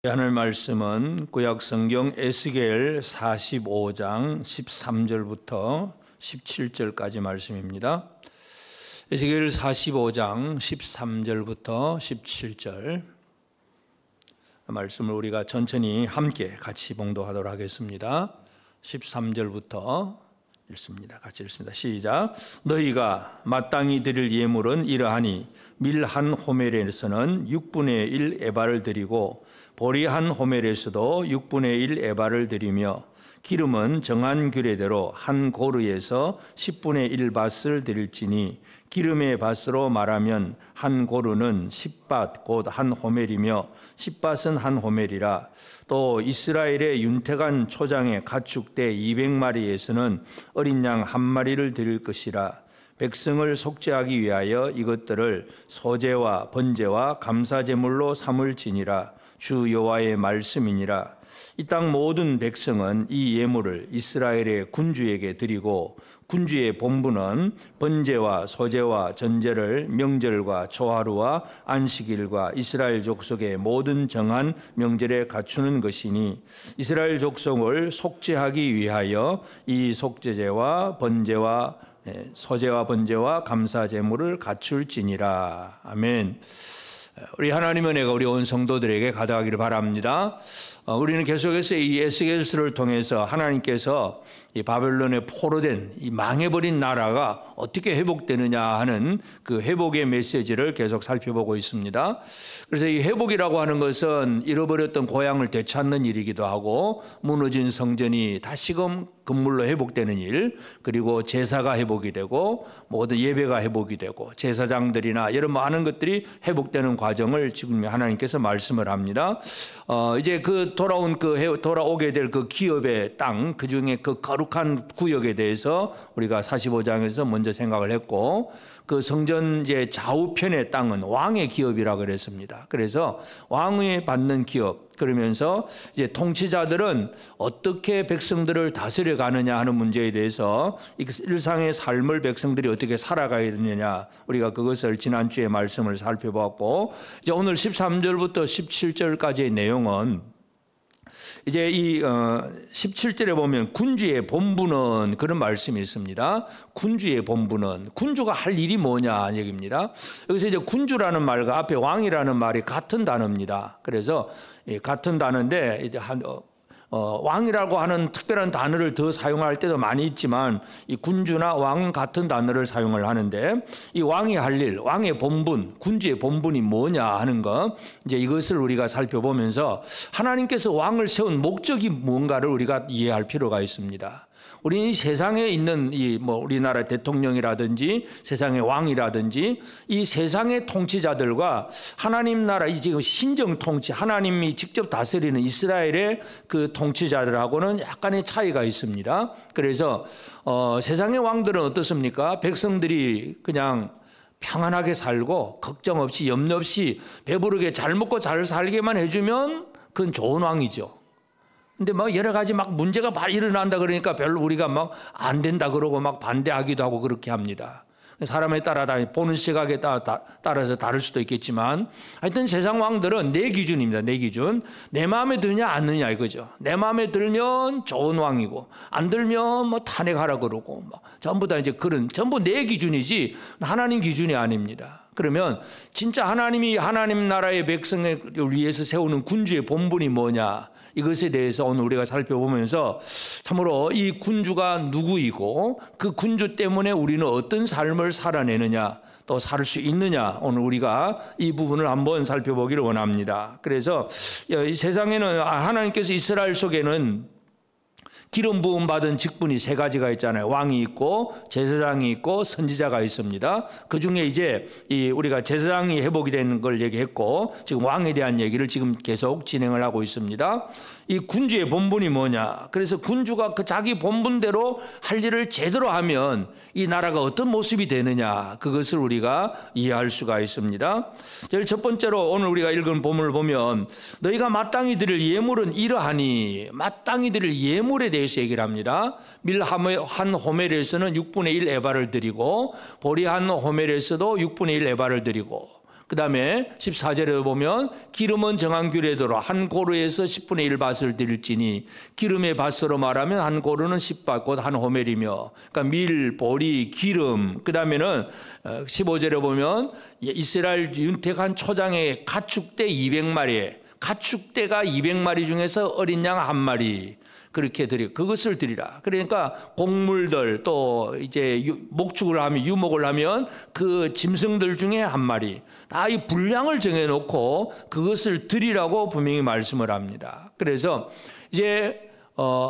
하늘 말씀은 구약 성경 에스겔 45장 13절부터 17절까지 말씀입니다. 에스겔 45장 13절부터 17절 말씀을 우리가 천천히 함께 같이 봉독하도록 하겠습니다. 13절부터 읽습니다. 같이 읽습니다. 시작. 너희가 마땅히 드릴 예물은 이러하니 밀 한 호멜에서는 6분의 1 에바를 드리고 보리 한 호멜에서도 6분의 1 에바를 드리며 기름은 정한 규례대로 한 고르에서 10분의 1 밧을 드릴지니 기름의 밧으로 말하면 한 고르는 10밧 곧 한 호멜이며 10밧은 한 호멜이라. 또 이스라엘의 윤택한 초장의 가축대 200마리에서는 어린 양 한 마리를 드릴 것이라. 백성을 속죄하기 위하여 이것들을 소제와 번제와 감사제물로 삼을지니라. 주 여호와의 말씀이니라. 이 땅 모든 백성은 이 예물을 이스라엘의 군주에게 드리고 군주의 본분은 번제와 소제와 전제를 명절과 초하루와 안식일과 이스라엘 족속의 모든 정한 명절에 갖추는 것이니 이스라엘 족속을 속죄하기 위하여 이 속죄제와 번제와 소제와 번제와 감사제물을 갖출지니라. 아멘. 우리 하나님의 은혜가 우리 온 성도들에게 가득하기를 바랍니다. 우리는 계속해서 이 에스겔서를 통해서 하나님께서 이 바벨론에 포로된 이 망해버린 나라가 어떻게 회복되느냐 하는 그 회복의 메시지를 계속 살펴보고 있습니다. 그래서 이 회복이라고 하는 것은 잃어버렸던 고향을 되찾는 일이기도 하고 무너진 성전이 다시금 건물로 회복되는 일, 그리고 제사가 회복이 되고 모든 예배가 회복이 되고 제사장들이나 여러 많은 것들이 회복되는 과정을 지금 하나님께서 말씀을 합니다. 이제 그 돌아오게 될 그 기업의 땅, 그 중에 그 거룩한 구역에 대해서 우리가 45장에서 먼저 생각을 했고, 그 성전 이제 좌우편의 땅은 왕의 기업이라 그랬습니다. 그래서 왕이 받는 기업, 그러면서 이제 통치자들은 어떻게 백성들을 다스려 가느냐 하는 문제에 대해서 일상의 삶을 백성들이 어떻게 살아가야 되느냐, 우리가 그것을 지난주에 말씀을 살펴보았고, 이제 오늘 13절부터 17절까지의 내용은 이제 이 17절에 보면 군주의 본분은 그런 말씀이 있습니다. 군주의 본분은, 군주가 할 일이 뭐냐 얘기입니다. 여기서 이제 군주라는 말과 앞에 왕이라는 말이 같은 단어입니다. 그래서 같은 단어인데 이제 왕이라고 하는 특별한 단어를 더 사용할 때도 많이 있지만 이 군주나 왕 같은 단어를 사용을 하는데, 이 왕이 할 일, 왕의 본분, 군주의 본분이 뭐냐 하는 것, 이제 이것을 우리가 살펴보면서 하나님께서 왕을 세운 목적이 뭔가를 우리가 이해할 필요가 있습니다. 우리는 이 세상에 있는 우리나라 대통령이라든지 세상의 왕이라든지 이 세상의 통치자들과 하나님 나라, 이 지금 신정 통치, 하나님이 직접 다스리는 이스라엘의 그 통치자들하고는 약간의 차이가 있습니다. 그래서 세상의 왕들은 어떻습니까? 백성들이 그냥 평안하게 살고 걱정 없이 염려 없이 배부르게 잘 먹고 잘 살게만 해주면 그건 좋은 왕이죠. 근데 막 여러 가지 막 문제가 일어난다 그러니까 별로 우리가 막 안 된다 그러고 막 반대하기도 하고 그렇게 합니다. 사람에 따라 보는 시각에 따라서 다를 수도 있겠지만, 하여튼 세상 왕들은 내 기준입니다. 내 기준. 내 마음에 드냐 안 드냐 이거죠. 내 마음에 들면 좋은 왕이고 안 들면 뭐 탄핵하라 그러고 뭐 전부 다 이제 전부 내 기준이지 하나님 기준이 아닙니다. 그러면 진짜 하나님이 하나님 나라의 백성을 위해서 세우는 군주의 본분이 뭐냐, 이것에 대해서 오늘 우리가 살펴보면서 참으로 이 군주가 누구이고 그 군주 때문에 우리는 어떤 삶을 살아내느냐, 또 살 수 있느냐, 오늘 우리가 이 부분을 한번 살펴보기를 원합니다. 그래서 이 세상에는 하나님께서 이스라엘 속에는 기름 부음 받은 직분이 세 가지가 있잖아요. 왕이 있고 제사장이 있고 선지자가 있습니다. 그 중에 이제 우리가 제사장이 회복이 된 걸 얘기했고, 지금 왕에 대한 얘기를 지금 계속 진행을 하고 있습니다. 이 군주의 본분이 뭐냐? 그래서 군주가 그 자기 본분대로 할 일을 제대로 하면 이 나라가 어떤 모습이 되느냐, 그것을 우리가 이해할 수가 있습니다. 제일 첫 번째로 오늘 우리가 읽은 본문을 보면 너희가 마땅히 드릴 예물은 이러하니, 마땅히 드릴 예물에 대해서 얘기를 합니다. 밀 한 호멜에서는 6분의 1 에바를 드리고 보리 한 호멜에서도 6분의 1 에바를 드리고, 그 다음에 14절에 보면 기름은 정한 규례대로 한 고루에서 10분의 1 밭을 드릴지니 기름의 밭으로 말하면 한 고루는 10밭 곧 한 호멜이며, 그러니까 밀, 보리, 기름. 그 다음에는 15절에 보면 이스라엘 윤택한 초장의 가축대 200마리, 가축대가 200마리 중에서 어린 양 1마리 그렇게 드려, 그것을 드리라. 그러니까 곡물들 또 이제 목축을 하면, 유목을 하면 그 짐승들 중에 1마리 다 이 분량을 정해놓고 그것을 드리라고 분명히 말씀을 합니다. 그래서 이제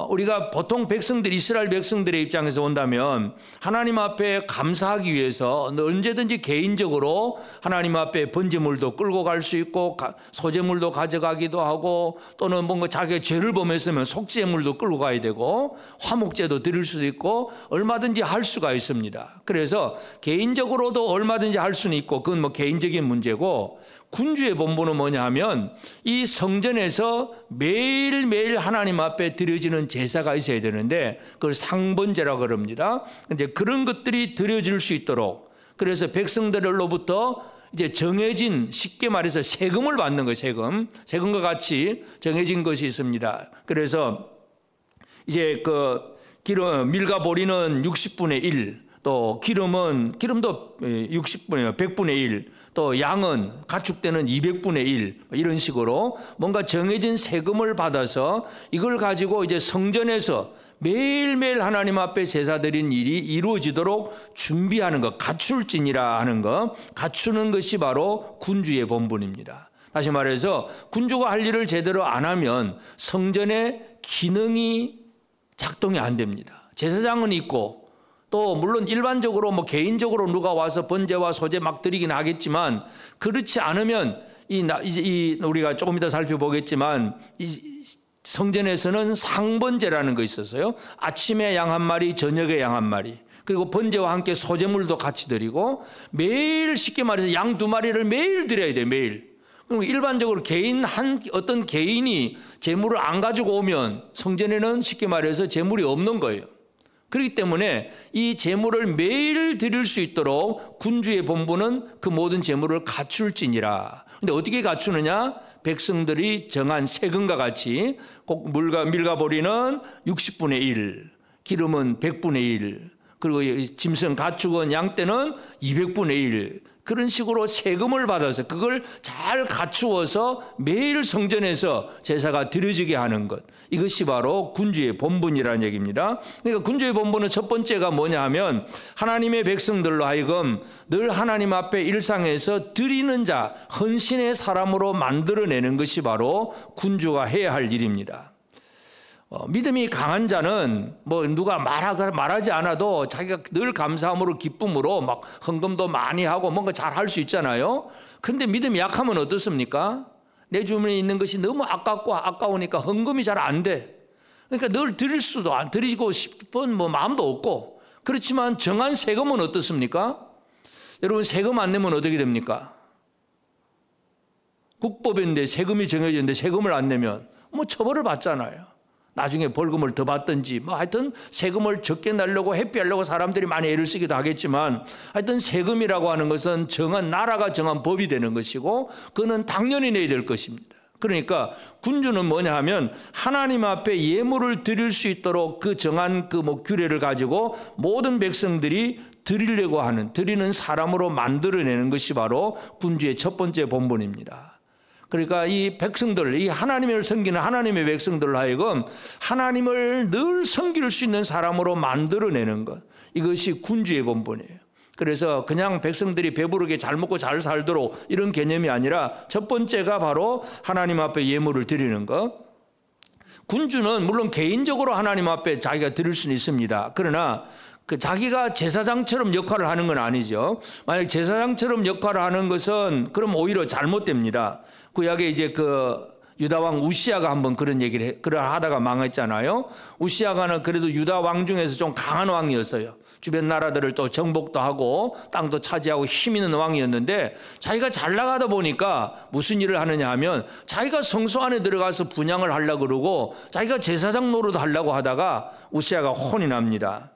우리가 보통 백성들, 이스라엘 백성들의 입장에서 본다면 하나님 앞에 감사하기 위해서 언제든지 개인적으로 하나님 앞에 번제물도 끌고 갈 수 있고 소제물도 가져가기도 하고, 또는 뭔가 자기가 죄를 범했으면 속죄물도 끌고 가야 되고 화목제도 드릴 수도 있고 얼마든지 할 수가 있습니다. 그래서 개인적으로도 얼마든지 할 수는 있고 그건 뭐 개인적인 문제고, 군주의 본분은 뭐냐 하면 이 성전에서 매일매일 하나님 앞에 드려지는 제사가 있어야 되는데 그걸 상번제라고 그럽니다. 이제 그런 것들이 드려질 수 있도록, 그래서 백성들로부터 이제 정해진, 쉽게 말해서 세금을 받는 거예요. 세금과 같이 정해진 것이 있습니다. 그래서 이제 그 기름, 밀과 보리는 60분의 1, 또 기름도 60분의 100분의 1, 또 양은 가축대는 200분의 1, 이런 식으로 뭔가 정해진 세금을 받아서 이걸 가지고 이제 성전에서 매일매일 하나님 앞에 제사 드린 일이 이루어지도록 준비하는 것, 갖출진이라 하는 것, 갖추는 것이 바로 군주의 본분입니다. 다시 말해서 군주가 할 일을 제대로 안 하면 성전의 기능이 작동이 안 됩니다. 제사장은 있고, 또 물론 일반적으로 뭐 개인적으로 누가 와서 번제와 소제 막 드리긴 하겠지만, 그렇지 않으면 우리가 조금 이따 살펴보겠지만 이 성전에서는 상번제라는 거 있었어요. 아침에 양 1마리, 저녁에 양 1마리, 그리고 번제와 함께 소제물도 같이 드리고, 매일 쉽게 말해서 양 2마리를 매일 드려야 돼요. 매일. 그리고 일반적으로 어떤 개인이 제물을 안 가지고 오면 성전에는 쉽게 말해서 제물이 없는 거예요. 그렇기 때문에 이 제물을 매일 드릴 수 있도록 군주의 본분은 그 모든 제물을 갖출지니라. 근데 어떻게 갖추느냐? 백성들이 정한 세금과 같이 밀과 보리는 60분의 1, 기름은 100분의 1, 그리고 짐승 가축은 양떼는 200분의 1, 그런 식으로 세금을 받아서 그걸 잘 갖추어서 매일 성전에서 제사가 드려지게 하는 것, 이것이 바로 군주의 본분이라는 얘기입니다. 그러니까 군주의 본분은 첫 번째가 뭐냐 하면 하나님의 백성들로 하여금 늘 하나님 앞에 일상에서 드리는 자, 헌신의 사람으로 만들어내는 것이 바로 군주가 해야 할 일입니다. 믿음이 강한 자는 뭐 누가 말하지 않아도 자기가 늘 감사함으로 기쁨으로 막 헌금도 많이 하고 뭔가 잘 할 수 있잖아요. 그런데 믿음이 약하면 어떻습니까? 내 주변에 있는 것이 너무 아까우니까 헌금이 잘 안 돼. 그러니까 늘 드릴 수도 안 드리고 싶은 뭐 마음도 없고. 그렇지만 정한 세금은 어떻습니까? 여러분, 세금 안 내면 어떻게 됩니까? 국법인데 세금이 정해졌는데 세금을 안 내면 뭐 처벌을 받잖아요. 나중에 벌금을 더 받든지 뭐 하여튼 세금을 적게 내려고 회피하려고 사람들이 많이 애를 쓰기도 하겠지만, 하여튼 세금이라고 하는 것은 나라가 정한 법이 되는 것이고 그거는 당연히 내야 될 것입니다. 그러니까 군주는 뭐냐 하면 하나님 앞에 예물을 드릴 수 있도록 그 정한 규례를 가지고 모든 백성들이 드리는 사람으로 만들어내는 것이 바로 군주의 첫 번째 본분입니다. 그러니까 이 백성들, 이 하나님을 섬기는 하나님의 백성들로 하여금 하나님을 늘 섬길 수 있는 사람으로 만들어내는 것, 이것이 군주의 본분이에요. 그래서 그냥 백성들이 배부르게 잘 먹고 잘 살도록 이런 개념이 아니라 첫 번째가 바로 하나님 앞에 예물을 드리는 것. 군주는 물론 개인적으로 하나님 앞에 자기가 드릴 수는 있습니다. 그러나 자기가 제사장처럼 역할을 하는 건 아니죠. 만약 제사장처럼 역할을 하는 것은 그럼 오히려 잘못됩니다. 구약에 이제 유다 왕 우시아가 한번 그런 얘기를 하다가 망했잖아요. 우시아가는 그래도 유다 왕 중에서 좀 강한 왕이었어요. 주변 나라들을 또 정복도 하고 땅도 차지하고 힘 있는 왕이었는데, 자기가 잘 나가다 보니까 무슨 일을 하느냐 하면 자기가 성소 안에 들어가서 분향을 하려고 그러고 자기가 제사장 노릇 하려고 하다가 우시아가 혼이 납니다.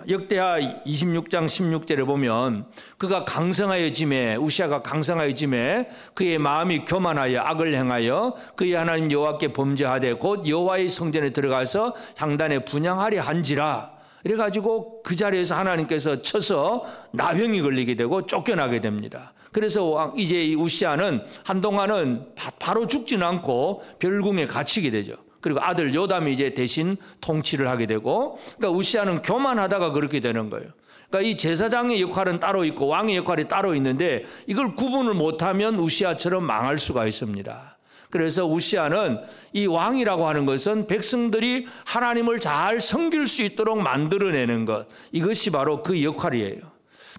역대하 26장 16절에 보면 그가 강성하여짐에, 우시아가 강성하여짐에 그의 마음이 교만하여 악을 행하여 그의 하나님 여호와께 범죄하되 곧 여호와의 성전에 들어가서 향단에 분향하려 한지라. 이래가지고 그 자리에서 하나님께서 쳐서 나병이 걸리게 되고 쫓겨나게 됩니다. 그래서 이제 이 우시아는 한동안은 바로 죽지는 않고 별궁에 갇히게 되죠. 그리고 아들 요담이 이제 대신 통치를 하게 되고, 그러니까 우시아는 교만하다가 그렇게 되는 거예요. 그러니까 이 제사장의 역할은 따로 있고 왕의 역할이 따로 있는데 이걸 구분을 못하면 우시아처럼 망할 수가 있습니다. 그래서 우시아는 이 왕이라고 하는 것은 백성들이 하나님을 잘 섬길 수 있도록 만들어내는 것, 이것이 바로 그 역할이에요.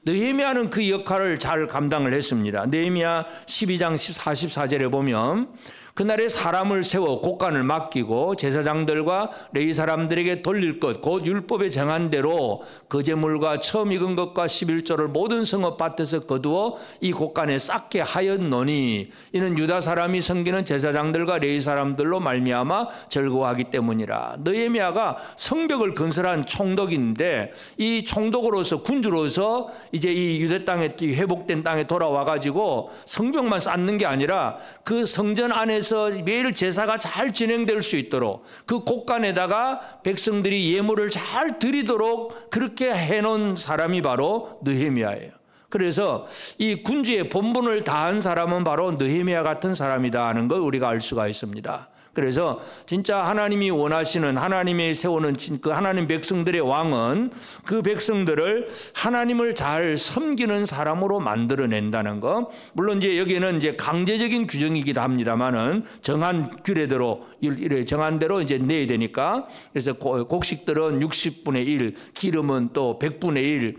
느헤미야는 그 역할을 잘 감당을 했습니다. 느헤미야 12장 44절에 보면 그날에 사람을 세워 곡간을 맡기고 제사장들과 레위 사람들에게 돌릴 것 곧 율법에 정한 대로 거제물과 처음 익은 것과 11조를 모든 성읍 밭에서 거두어 이 곡간에 쌓게 하였노니 이는 유다 사람이 섬기는 제사장들과 레위 사람들로 말미암아 즐거워하기 때문이라. 느헤미야가 성벽을 건설한 총독인데 이 총독으로서 군주로서 이제 이 유대 땅에 회복된 땅에 돌아와 가지고 성벽만 쌓는 게 아니라 그 성전 안에서 매일 제사가 잘 진행될 수 있도록 그 곡간에다가 백성들이 예물을 잘 드리도록 그렇게 해놓은 사람이 바로 느헤미야예요. 그래서 이 군주의 본분을 다한 사람은 바로 느헤미야 같은 사람이다 하는 걸 우리가 알 수가 있습니다. 그래서 진짜 하나님이 원하시는, 하나님이 세우는 그 하나님 백성들의 왕은 그 백성들을 하나님을 잘 섬기는 사람으로 만들어낸다는 거. 물론 이제 여기에는 이제 강제적인 규정이기도 합니다만은 정한 규례대로 정한 대로 이제 내야 되니까. 그래서 곡식들은 60분의 1, 기름은 또 100분의 1,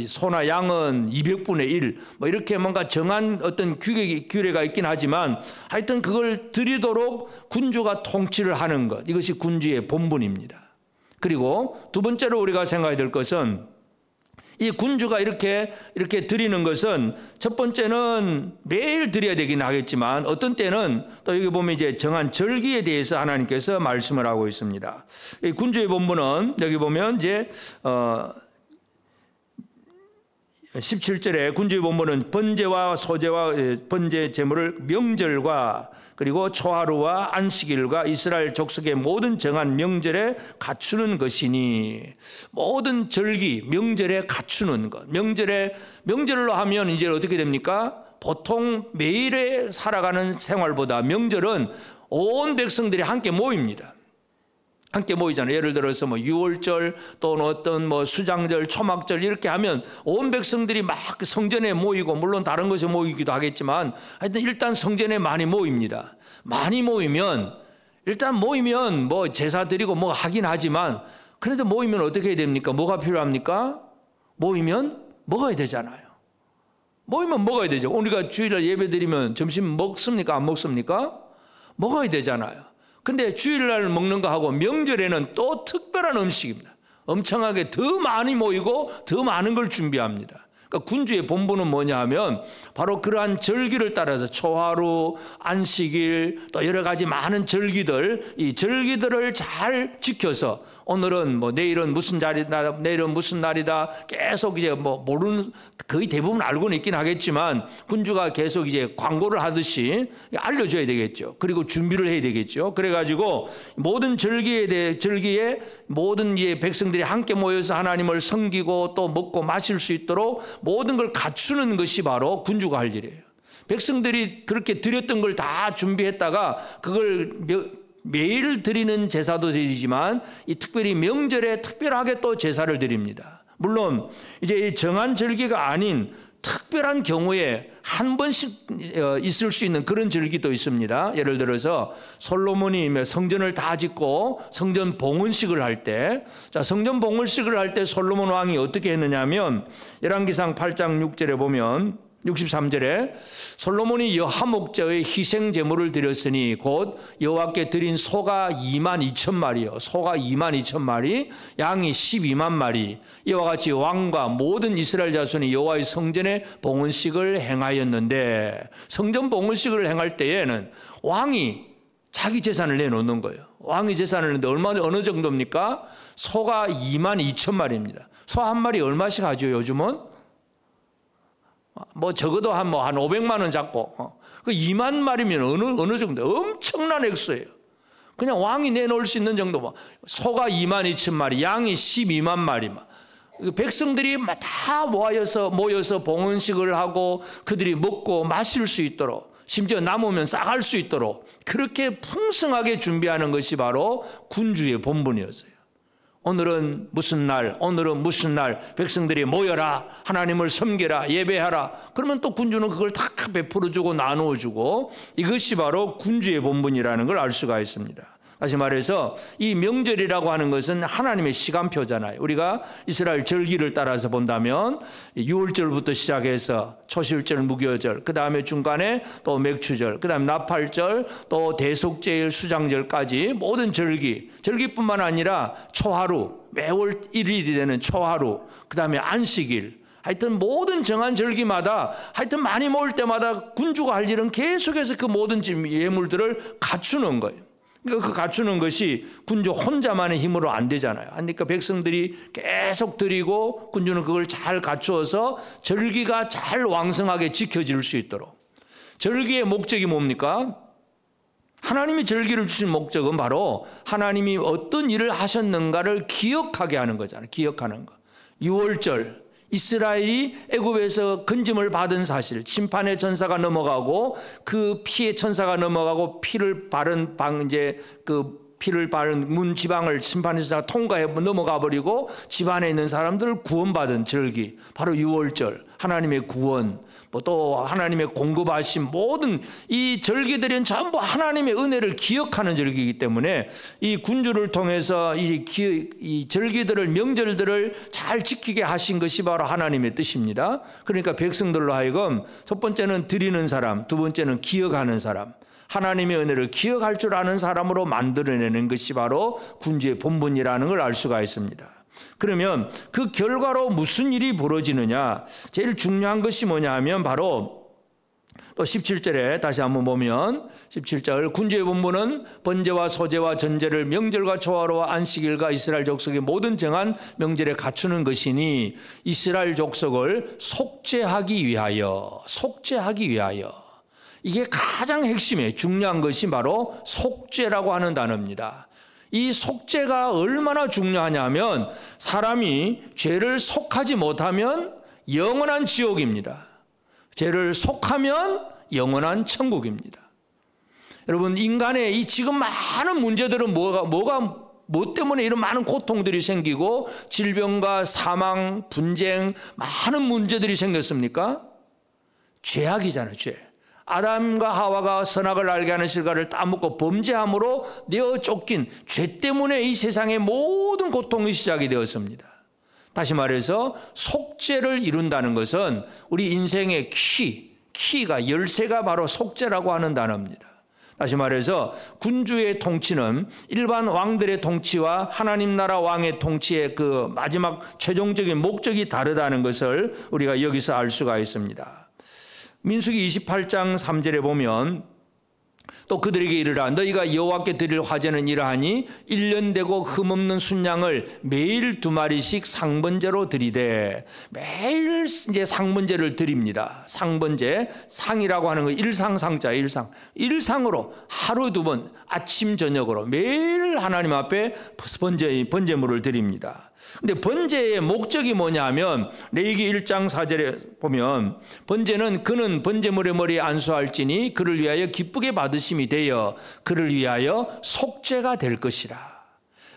소나 양은 200분의 1, 뭐 이렇게 뭔가 정한 어떤 규례가 있긴 하지만 하여튼 그걸 드리도록 군주가 통치를 하는 것, 이것이 군주의 본분입니다. 그리고 두 번째로 우리가 생각해야 될 것은 이 군주가 이렇게 드리는 것은 첫 번째는 매일 드려야 되긴 하겠지만 어떤 때는 또 여기 보면 이제 정한 절기에 대해서 하나님께서 말씀을 하고 있습니다. 이 군주의 본분은 여기 보면 이제 17절에 군주의 본분은 번제와 소제와 번제 제물을 명절과 그리고 초하루와 안식일과 이스라엘 족속의 모든 정한 명절에 갖추는 것이니, 모든 절기 명절에 갖추는 것. 명절로 하면 이제 어떻게 됩니까? 보통 매일에 살아가는 생활보다 명절은 온 백성들이 함께 모입니다. 함께 모이잖아요. 예를 들어서 뭐 6월절 또는 어떤 뭐 수장절, 초막절 이렇게 하면 온 백성들이 막 성전에 모이고, 물론 다른 곳에 모이기도 하겠지만 하여튼 일단 성전에 많이 모입니다. 많이 모이면 일단 모이면 뭐 제사 드리고 뭐 하긴 하지만 그래도 모이면 어떻게 해야 됩니까? 뭐가 필요합니까? 모이면 먹어야 되잖아요. 모이면 먹어야 되죠. 우리가 주일날 예배 드리면 점심 먹습니까? 안 먹습니까? 먹어야 되잖아요. 근데 주일날 먹는 거 하고 명절에는 또 특별한 음식입니다. 엄청나게 더 많이 모이고 더 많은 걸 준비합니다. 그러니까 군주의 본분은 뭐냐 하면 바로 그러한 절기를 따라서 초하루, 안식일 또 여러 가지 많은 절기들, 이 절기들을 잘 지켜서 오늘은 뭐 내일은 무슨 날이다, 내일은 무슨 날이다, 계속 이제 뭐 모르는, 거의 대부분 알고는 있긴 하겠지만 군주가 계속 이제 광고를 하듯이 알려줘야 되겠죠. 그리고 준비를 해야 되겠죠. 그래가지고 모든 절기에 모든 이제 백성들이 함께 모여서 하나님을 섬기고 또 먹고 마실 수 있도록 모든 걸 갖추는 것이 바로 군주가 할 일이에요. 백성들이 그렇게 드렸던 걸 다 준비했다가 그걸 매일 드리는 제사도 드리지만 이 특별히 명절에 특별하게 또 제사를 드립니다. 물론 이제 정한 절기가 아닌 특별한 경우에 한 번씩 있을 수 있는 그런 절기도 있습니다. 예를 들어서 솔로몬이 성전을 다 짓고 성전 봉헌식을 할 때, 성전 봉헌식을 할 때 솔로몬 왕이 어떻게 했느냐 하면 열왕기상 8장 6절에 보면 63절에 솔로몬이 여하 목자의 희생 제물을 드렸으니 곧 여호와께 드린 소가 2만 2천 마리요, 소가 2만 2천 마리, 양이 12만 마리, 이와 같이 왕과 모든 이스라엘 자손이 여호와의 성전에 봉헌식을 행하였는데, 성전 봉헌식을 행할 때에는 왕이 자기 재산을 내놓는 거예요. 왕이 재산을 내는데 어느 정도입니까? 소가 2만 2천 마리입니다. 소 한 마리 얼마씩 하죠, 요즘은? 뭐 적어도 한 500만 원 잡고. 그 2만 마리면 어느 정도? 엄청난 액수예요. 그냥 왕이 내놓을 수 있는 정도. 소가 2만 2천 마리, 양이 12만 마리. 백성들이 다 모여서 봉헌식을 하고 그들이 먹고 마실 수 있도록, 심지어 남으면 싸갈 수 있도록 그렇게 풍성하게 준비하는 것이 바로 군주의 본분이었어요. 오늘은 무슨 날, 오늘은 무슨 날, 백성들이 모여라, 하나님을 섬겨라, 예배하라. 그러면 또 군주는 그걸 다 베풀어주고 나누어주고, 이것이 바로 군주의 본분이라는 걸 알 수가 있습니다. 다시 말해서 이 명절이라고 하는 것은 하나님의 시간표잖아요. 우리가 이스라엘 절기를 따라서 본다면 6월절부터 시작해서 초실절, 무교절, 그 다음에 중간에 또 맥추절, 그 다음에 나팔절, 또 대속제일, 수장절까지 모든 절기뿐만 아니라 초하루, 매월 1일이 되는 초하루, 그 다음에 안식일, 하여튼 모든 정한 절기마다 하여튼 많이 모일 때마다 군주가 할 일은 계속해서 그 모든 예물들을 갖추는 거예요. 그러니까 그 갖추는 것이 군주 혼자만의 힘으로 안 되잖아요. 그러니까 백성들이 계속 드리고 군주는 그걸 잘 갖추어서 절기가 잘 왕성하게 지켜질 수 있도록. 절기의 목적이 뭡니까? 하나님이 절기를 주신 목적은 바로 하나님이 어떤 일을 하셨는가를 기억하게 하는 거잖아요. 기억하는 거. 6월절. 이스라엘이 애굽에서 건짐을 받은 사실, 심판의 천사가 넘어가고 그 피의 천사가 넘어가고 피를 바른 피를 바른 문 지방을 심판의 천사가 통과해 넘어가 버리고 집안에 있는 사람들을 구원받은 절기, 바로 6월절, 하나님의 구원, 또 하나님의 공급하신 모든 이 절기들은 전부 하나님의 은혜를 기억하는 절기이기 때문에 이 군주를 통해서 이 절기들을, 명절들을 잘 지키게 하신 것이 바로 하나님의 뜻입니다. 그러니까 백성들로 하여금 첫 번째는 드리는 사람, 두 번째는 기억하는 사람, 하나님의 은혜를 기억할 줄 아는 사람으로 만들어내는 것이 바로 군주의 본분이라는 걸 알 수가 있습니다. 그러면 그 결과로 무슨 일이 벌어지느냐, 제일 중요한 것이 뭐냐 하면 바로 또 17절에 다시 한번 보면 17절, 군주의 본분은 번제와 소제와 전제를 명절과 초하루와 안식일과 이스라엘 족속의 모든 정한 명절에 갖추는 것이니 이스라엘 족속을 속죄하기 위하여. 이게 가장 핵심이에요. 중요한 것이 바로 속죄라고 하는 단어입니다. 이 속죄가 얼마나 중요하냐면 사람이 죄를 속하지 못하면 영원한 지옥입니다. 죄를 속하면 영원한 천국입니다. 여러분, 인간의 이 지금 많은 문제들은 뭐 때문에 이런 많은 고통들이 생기고 질병과 사망, 분쟁, 많은 문제들이 생겼습니까? 죄악이잖아요, 죄. 아담과 하와가 선악을 알게 하는 실과를 따먹고 범죄함으로 내어 쫓긴 죄 때문에 이 세상의 모든 고통이 시작이 되었습니다. 다시 말해서 속죄를 이룬다는 것은 우리 인생의 키가 열쇠가 바로 속죄라고 하는 단어입니다. 다시 말해서 군주의 통치는 일반 왕들의 통치와 하나님 나라 왕의 통치의 그 마지막 최종적인 목적이 다르다는 것을 우리가 여기서 알 수가 있습니다. 민수기 28장 3절에 보면 또 그들에게 이르라, 너희가 여호와께 드릴 화제는 이러하니 1년 되고 흠없는 순양을 매일 2마리씩 상번제로 드리되, 매일 이제 상번제를 드립니다. 상번제, 상이라고 하는 거 일상상자, 일상으로 하루 2번 아침 저녁으로 매일 하나님 앞에 번제물을 드립니다. 근데 번제의 목적이 뭐냐면 레위기 1장 4절에 보면 번제는 그는 번제물의 머리에 안수할지니 그를 위하여 기쁘게 받으심이 되어 그를 위하여 속죄가 될 것이라.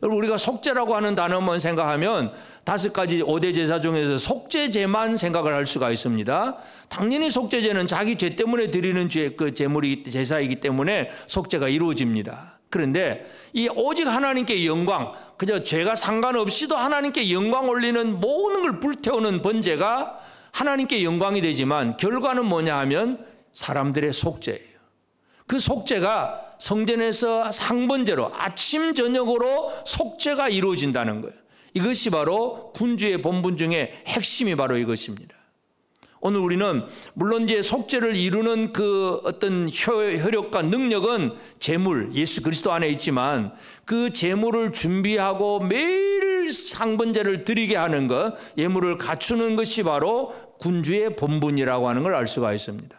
여러분, 우리가 속죄라고 하는 단어만 생각하면 5가지 5대 제사 중에서 속죄제만 생각을 할 수가 있습니다. 당연히 속죄제는 자기 죄 때문에 드리는 제사이기 때문에 속죄가 이루어집니다. 그런데 이 오직 하나님께 영광, 그저 죄가 상관없이도 하나님께 영광 올리는 모든 걸 불태우는 번제가 하나님께 영광이 되지만 결과는 뭐냐 하면 사람들의 속죄예요. 그 속죄가 성전에서 상번제로 아침 저녁으로 속죄가 이루어진다는 거예요. 이것이 바로 군주의 본분 중에 핵심이 바로 이것입니다. 오늘 우리는 물론 이제 속죄를 이루는 그 어떤 효력과 능력은 제물, 예수 그리스도 안에 있지만 그 제물을 준비하고 매일 그 상번제를 드리게 하는 것, 예물을 갖추는 것이 바로 군주의 본분이라고 하는 걸 알 수가 있습니다.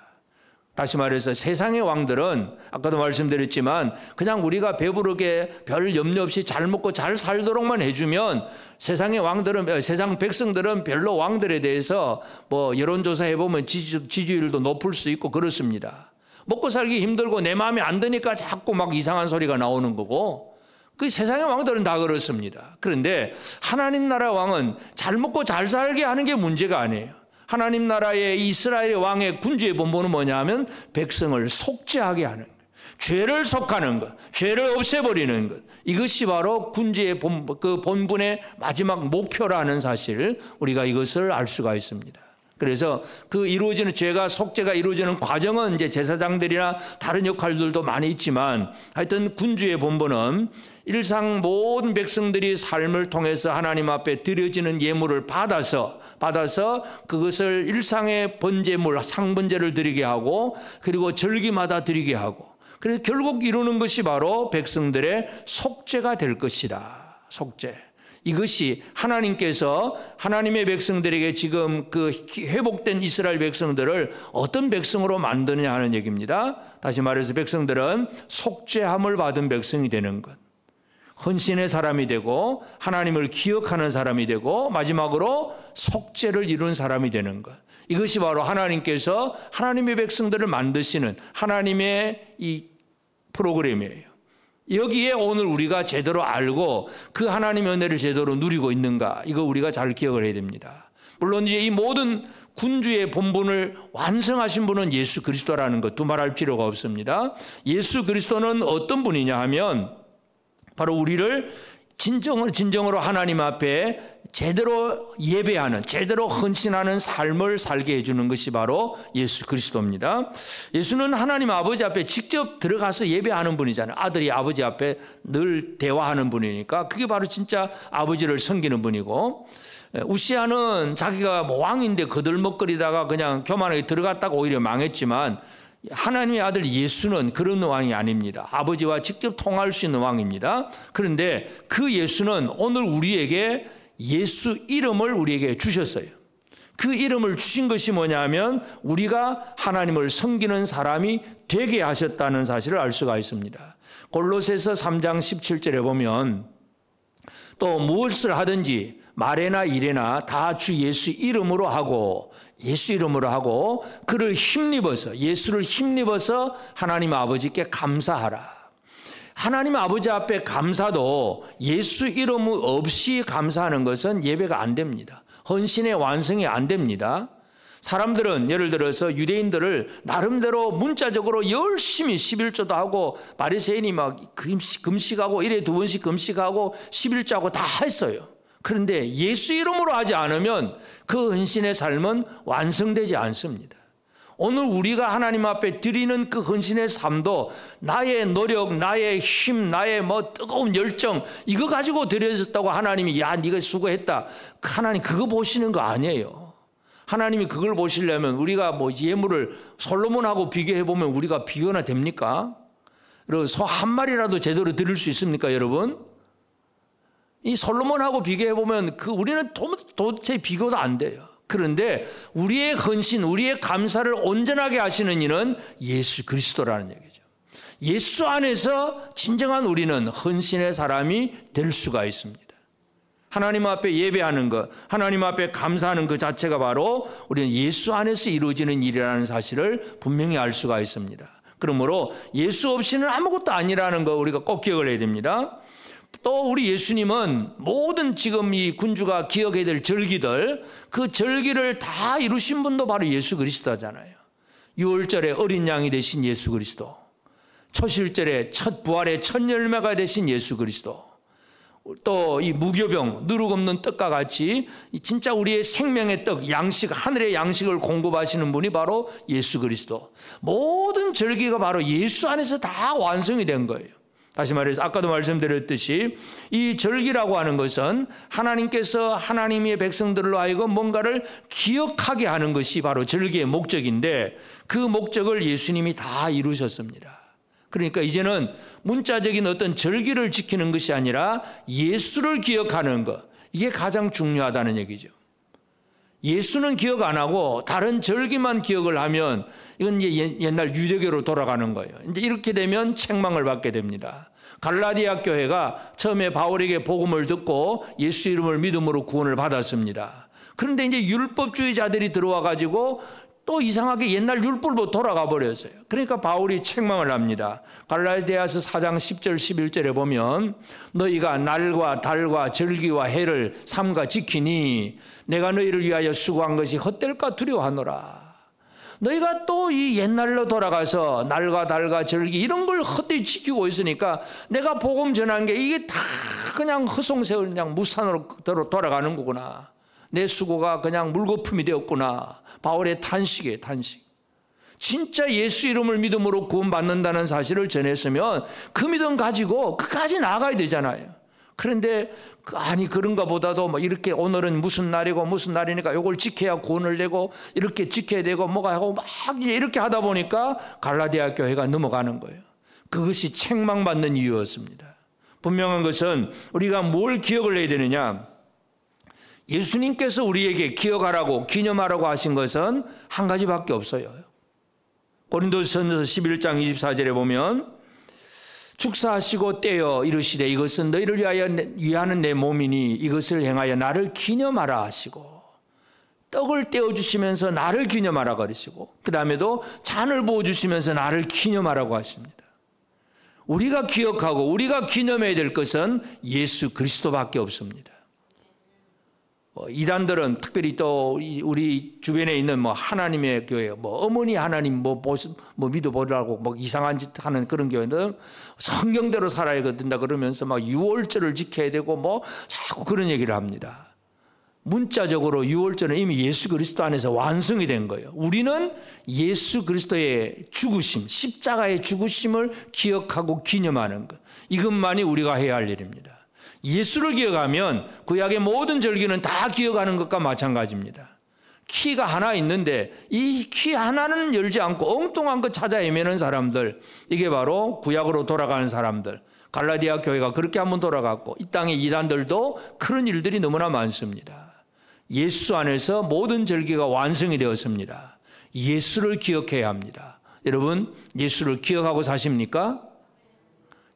다시 말해서 세상의 왕들은 아까도 말씀드렸지만 그냥 우리가 배부르게 별 염려 없이 잘 먹고 잘 살도록만 해주면 세상의 왕들은, 세상 백성들은 별로 왕들에 대해서 뭐 여론조사 해보면 지지율도 높을 수 있고 그렇습니다. 먹고 살기 힘들고 내 마음에 안 드니까 자꾸 막 이상한 소리가 나오는 거고, 그 세상의 왕들은 다 그렇습니다. 그런데 하나님 나라 왕은 잘 먹고 잘 살게 하는 게 문제가 아니에요. 하나님 나라의 이스라엘의 왕의 군주의 본분은 뭐냐면 백성을 속죄하게 하는 것, 죄를 속하는 것, 죄를 없애버리는 것, 이것이 바로 군주의 본분의 마지막 목표라는 사실, 우리가 이것을 알 수가 있습니다. 그래서 그 이루어지는 죄가 속죄가 이루어지는 과정은 이제 제사장들이나 다른 역할들도 많이 있지만, 하여튼 군주의 본분은 일상 모든 백성들이 삶을 통해서 하나님 앞에 드려지는 예물을 받아서 그것을 일상의 번제물, 상번제를 드리게 하고, 그리고 절기마다 드리게 하고, 그래서 결국 이루는 것이 바로 백성들의 속죄가 될 것이라. 속죄. 이것이 하나님께서 하나님의 백성들에게 지금 그 회복된 이스라엘 백성들을 어떤 백성으로 만드느냐 하는 얘기입니다. 다시 말해서 백성들은 속죄함을 받은 백성이 되는 것, 헌신의 사람이 되고 하나님을 기억하는 사람이 되고 마지막으로 속죄를 이룬 사람이 되는 것, 이것이 바로 하나님께서 하나님의 백성들을 만드시는 하나님의 이 프로그램이에요. 여기에 오늘 우리가 제대로 알고 그 하나님의 은혜를 제대로 누리고 있는가, 이거 우리가 잘 기억을 해야 됩니다. 물론 이제 이 모든 군주의 본분을 완성하신 분은 예수 그리스도라는 것 두말할 필요가 없습니다. 예수 그리스도는 어떤 분이냐 하면 바로 우리를 진정으로 하나님 앞에 제대로 예배하는, 제대로 헌신하는 삶을 살게 해주는 것이 바로 예수 그리스도입니다. 예수는 하나님 아버지 앞에 직접 들어가서 예배하는 분이잖아요. 아들이 아버지 앞에 늘 대화하는 분이니까 그게 바로 진짜 아버지를 섬기는 분이고, 우시아는 자기가 뭐 왕인데 거들먹거리다가 그냥 교만하게 들어갔다가 오히려 망했지만, 하나님의 아들 예수는 그런 왕이 아닙니다. 아버지와 직접 통할 수 있는 왕입니다. 그런데 그 예수는 오늘 우리에게 예수 이름을 우리에게 주셨어요. 그 이름을 주신 것이 뭐냐면 우리가 하나님을 섬기는 사람이 되게 하셨다는 사실을 알 수가 있습니다. 골로새서 3장 17절에 보면 또 무엇을 하든지 말에나 일에나 다 주 예수 이름으로 하고, 예수 이름으로 하고 그를 힘입어서, 예수를 힘입어서 하나님 아버지께 감사하라. 하나님 아버지 앞에 감사도 예수 이름 없이 감사하는 것은 예배가 안 됩니다. 헌신의 완성이 안 됩니다. 사람들은 예를 들어서 유대인들을 나름대로 문자적으로 열심히 11조도 하고 바리새인이 막 금식하고 일에 2번씩 금식하고 11조하고 다 했어요. 그런데 예수 이름으로 하지 않으면 그 헌신의 삶은 완성되지 않습니다. 오늘 우리가 하나님 앞에 드리는 그 헌신의 삶도 나의 노력, 나의 힘, 나의 뭐 뜨거운 열정 이거 가지고 드려졌다고 하나님이 야 네가 수고했다, 하나님 그거 보시는 거 아니에요. 하나님이 그걸 보시려면 우리가 뭐 예물을 솔로몬하고 비교해보면 우리가 비교나 됩니까? 그리고 소 한 마리라도 제대로 드릴 수 있습니까 여러분? 이 솔로몬하고 비교해보면 우리는 도대체 비교도 안 돼요. 그런데 우리의 헌신, 우리의 감사를 온전하게 하시는 이는 예수 그리스도라는 얘기죠. 예수 안에서 진정한 우리는 헌신의 사람이 될 수가 있습니다. 하나님 앞에 예배하는 것, 하나님 앞에 감사하는 것 자체가 바로 우리는 예수 안에서 이루어지는 일이라는 사실을 분명히 알 수가 있습니다. 그러므로 예수 없이는 아무것도 아니라는 거 우리가 꼭 기억을 해야 됩니다. 또 우리 예수님은 모든 지금 이 군주가 기억해야 될 절기들, 그 절기를 다 이루신 분도 바로 예수 그리스도잖아요. 유월절에 어린 양이 되신 예수 그리스도, 초실절에 첫 부활의 첫 열매가 되신 예수 그리스도, 또 이 무교병 누룩 없는 떡과 같이 진짜 우리의 생명의 떡, 양식, 하늘의 양식을 공급하시는 분이 바로 예수 그리스도. 모든 절기가 바로 예수 안에서 다 완성이 된 거예요. 다시 말해서 아까도 말씀드렸듯이 이 절기라고 하는 것은 하나님께서 하나님의 백성들로 하여금 뭔가를 기억하게 하는 것이 바로 절기의 목적인데, 그 목적을 예수님이 다 이루셨습니다. 그러니까 이제는 문자적인 어떤 절기를 지키는 것이 아니라 예수를 기억하는 것, 이게 가장 중요하다는 얘기죠. 예수는 기억 안 하고 다른 절기만 기억을 하면 이건 이제 옛날 유대교로 돌아가는 거예요. 이제 이렇게 되면 책망을 받게 됩니다. 갈라디아 교회가 처음에 바울에게 복음을 듣고 예수 이름을 믿음으로 구원을 받았습니다. 그런데 이제 율법주의자들이 들어와 가지고 또 이상하게 옛날 율법으로 돌아가 버렸어요. 그러니까 바울이 책망을 합니다. 갈라디아서 4장 10절 11절에 보면 너희가 날과 달과 절기와 해를 삼가 지키니 내가 너희를 위하여 수고한 것이 헛될까 두려워하노라. 너희가 또 이 옛날로 돌아가서 날과 달과 절기 이런 걸 헛되이 지키고 있으니까 내가 복음 전한 게 이게 다 그냥 허송세월 그냥 무산으로 돌아가는 거구나. 내 수고가 그냥 물거품이 되었구나. 바울의 탄식이에요, 탄식. 진짜 예수 이름을 믿음으로 구원받는다는 사실을 전했으면 그 믿음 가지고 끝까지 나아가야 되잖아요. 그런데 아니 그런가 보다도 뭐 이렇게 오늘은 무슨 날이고 무슨 날이니까 이걸 지켜야 구원을 내고 이렇게 지켜야 되고 뭐가 하고 막 이렇게 하다 보니까 갈라디아 교회가 넘어가는 거예요. 그것이 책망받는 이유였습니다. 분명한 것은 우리가 뭘 기억을 해야 되느냐. 예수님께서 우리에게 기억하라고 기념하라고 하신 것은 한 가지밖에 없어요. 고린도전서 11장 24절에 보면 축사하시고 떼어 이르시되 이것은 너희를 위하는 내 몸이니 이것을 행하여 나를 기념하라 하시고 떡을 떼어주시면서 나를 기념하라 그러시고 그 다음에도 잔을 부어주시면서 나를 기념하라고 하십니다. 우리가 기억하고 우리가 기념해야 될 것은 예수 그리스도밖에 없습니다. 이단들은 특별히 또 우리 주변에 있는 뭐 하나님의 교회, 뭐 어머니 하나님 뭐 믿어보라고 뭐 이상한 짓 하는 그런 교회는 성경대로 살아야 된다 그러면서 막 유월절을 지켜야 되고 뭐 자꾸 그런 얘기를 합니다. 문자적으로 유월절은 이미 예수 그리스도 안에서 완성이 된 거예요. 우리는 예수 그리스도의 죽으심, 십자가의 죽으심을 기억하고 기념하는 것. 이것만이 우리가 해야 할 일입니다. 예수를 기억하면 구약의 모든 절기는 다 기억하는 것과 마찬가지입니다. 키가 하나 있는데 이 키 하나는 열지 않고 엉뚱한 것 찾아 헤매는 사람들, 이게 바로 구약으로 돌아가는 사람들. 갈라디아 교회가 그렇게 한번 돌아갔고 이 땅의 이단들도 그런 일들이 너무나 많습니다. 예수 안에서 모든 절기가 완성이 되었습니다. 예수를 기억해야 합니다. 여러분 예수를 기억하고 사십니까?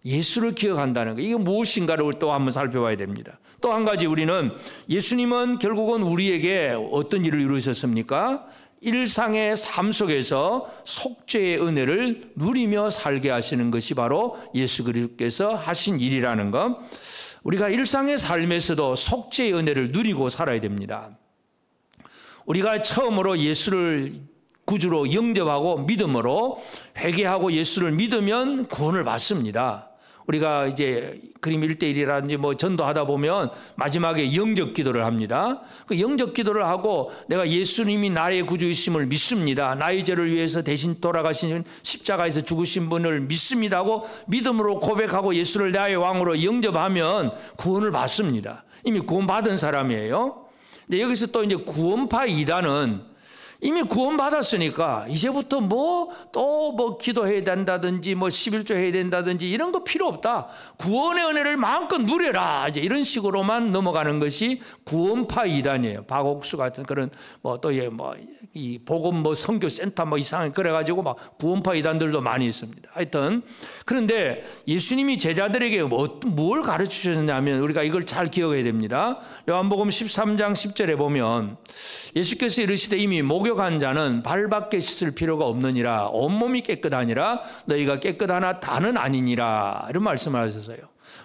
예수를 기억한다는 거, 이게 무엇인가를 또 한번 살펴봐야 됩니다. 또 한 가지 우리는 예수님은 결국은 우리에게 어떤 일을 이루셨습니까? 일상의 삶 속에서 속죄의 은혜를 누리며 살게 하시는 것이 바로 예수 그리스도께서 하신 일이라는 것. 우리가 일상의 삶에서도 속죄의 은혜를 누리고 살아야 됩니다. 우리가 처음으로 예수를 구주로 영접하고 믿음으로 회개하고 예수를 믿으면 구원을 받습니다. 우리가 이제 그림 1:1이라든지 뭐 전도하다 보면 마지막에 영접 기도를 합니다. 그 영접 기도를 하고 내가 예수님이 나의 구주이심을 믿습니다. 나의 죄를 위해서 대신 돌아가신 십자가에서 죽으신 분을 믿습니다 하고 믿음으로 고백하고 예수를 나의 왕으로 영접하면 구원을 받습니다. 이미 구원받은 사람이에요. 근데 여기서 또 이제 구원파 이단은 이미 구원받았으니까 이제부터 또 기도해야 된다든지 11조 해야 된다든지 이런 거 필요 없다. 구원의 은혜를 마음껏 누려라. 이제 이런 식으로만 넘어가는 것이 구원파 이단이에요. 박옥수 같은 그런 이 복음 선교센터 이상하게 그래가지고 막 구원파 이단들도 많이 있습니다. 하여튼 그런데 예수님이 제자들에게 뭘 가르치셨냐면 우리가 이걸 잘 기억해야 됩니다. 요한복음 13장 10절에 보면 예수께서 이르시되 이미 목욕한 자는 발밖에 씻을 필요가 없느니라 온몸이 깨끗하니라 너희가 깨끗하나 다는 아니니라 이런 말씀을 하셨어요.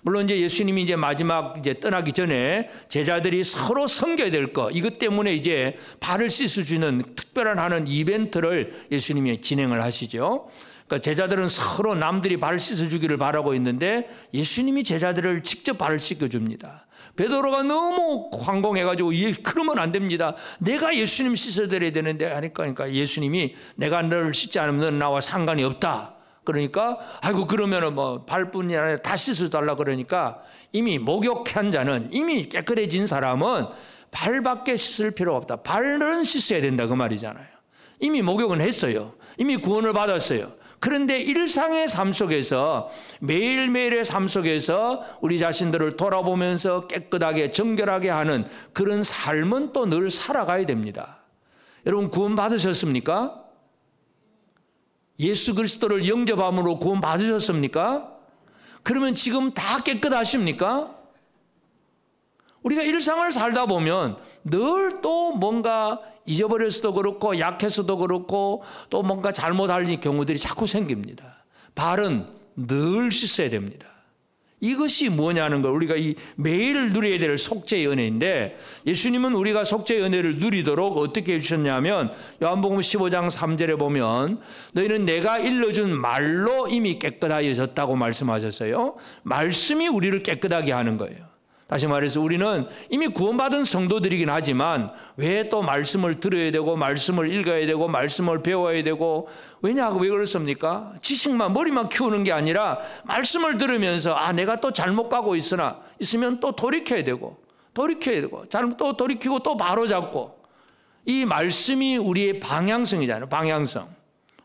물론 이제 예수님이 이제 마지막 떠나기 전에 제자들이 서로 섬겨야 될 것, 이것 때문에 이제 발을 씻어주는 특별한 하는 이벤트를 예수님이 진행을 하시죠. 그러니까 제자들은 서로 남들이 발을 씻어주기를 바라고 있는데 예수님이 제자들을 직접 발을 씻겨줍니다. 베드로가 너무 황공해가지고 그러면 안 됩니다. 내가 예수님 씻어드려야 되는데 하니까 그러니까 예수님이 내가 너를 씻지 않으면 너는 나와 상관이 없다. 그러니까 아이고 그러면은 발뿐이 아니라 다 씻어달라 그러니까 이미 목욕한 자는 이미 깨끗해진 사람은 발밖에 씻을 필요가 없다. 발은 씻어야 된다 그 말이잖아요. 이미 목욕은 했어요. 이미 구원을 받았어요. 그런데 일상의 삶 속에서 매일매일의 삶 속에서 우리 자신들을 돌아보면서 깨끗하게 정결하게 하는 그런 삶은 또 늘 살아가야 됩니다. 여러분 구원 받으셨습니까? 예수 그리스도를 영접함으로 구원 받으셨습니까? 그러면 지금 다 깨끗하십니까? 우리가 일상을 살다 보면 늘 또 뭔가 잊어버려서도 그렇고 약해서도 그렇고 또 뭔가 잘못할 경우들이 자꾸 생깁니다. 발은 늘 씻어야 됩니다. 이것이 뭐냐는 걸 우리가 이 매일 누려야 될 속죄의 은혜인데, 예수님은 우리가 속죄의 은혜를 누리도록 어떻게 해주셨냐면 요한복음 15장 3절에 보면 너희는 내가 일러준 말로 이미 깨끗하여졌다고 말씀하셨어요. 말씀이 우리를 깨끗하게 하는 거예요. 다시 말해서 우리는 이미 구원받은 성도들이긴 하지만 왜 또 말씀을 들어야 되고 말씀을 읽어야 되고 말씀을 배워야 되고, 왜 그렇습니까? 지식만 머리만 키우는 게 아니라 말씀을 들으면서 내가 또 잘못 가고 있으면 또 돌이켜야 되고 또 돌이키고 또 바로잡고, 이 말씀이 우리의 방향성이잖아요. 방향성.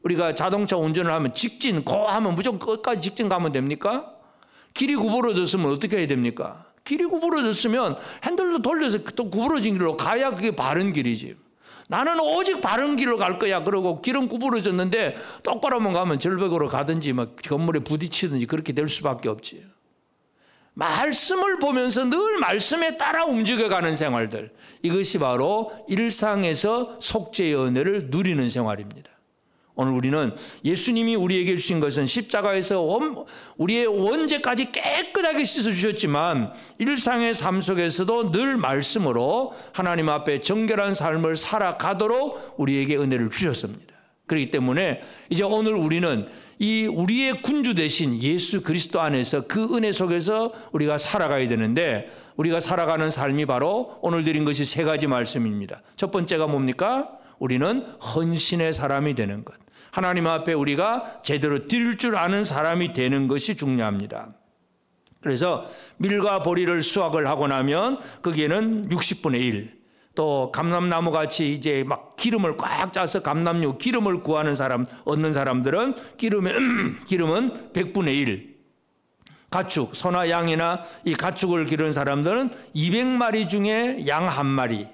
우리가 자동차 운전을 하면 직진 고 하면 무조건 끝까지 직진 가면 됩니까? 길이 구부러졌으면 어떻게 해야 됩니까? 길이 구부러졌으면 핸들도 돌려서 또 구부러진 길로 가야 그게 바른 길이지. 나는 오직 바른 길로 갈 거야 그러고 길은 구부러졌는데 똑바로만 가면 절벽으로 가든지 막 건물에 부딪히든지 그렇게 될 수밖에 없지. 말씀을 보면서 늘 말씀에 따라 움직여가는 생활들, 이것이 바로 일상에서 속죄의 은혜를 누리는 생활입니다. 오늘 우리는 예수님이 우리에게 주신 것은 십자가에서 우리의 원죄까지 깨끗하게 씻어주셨지만 일상의 삶 속에서도 늘 말씀으로 하나님 앞에 정결한 삶을 살아가도록 우리에게 은혜를 주셨습니다. 그렇기 때문에 이제 오늘 우리는 이 우리의 군주 되신 예수 그리스도 안에서 그 은혜 속에서 우리가 살아가야 되는데, 우리가 살아가는 삶이 바로 오늘 드린 것이 세 가지 말씀입니다. 첫 번째가 뭡니까? 우리는 헌신의 사람이 되는 것. 하나님 앞에 우리가 제대로 드릴 줄 아는 사람이 되는 것이 중요합니다. 그래서 밀과 보리를 수확을 하고 나면 거기에는 60분의 1, 또 감람나무 같이 이제 막 기름을 꽉 짜서 감람유 기름을 구하는 사람, 얻는 사람들은 기름은 100분의 1, 가축, 소나 양이나 이 가축을 기르는 사람들은 200마리 중에 양 1마리.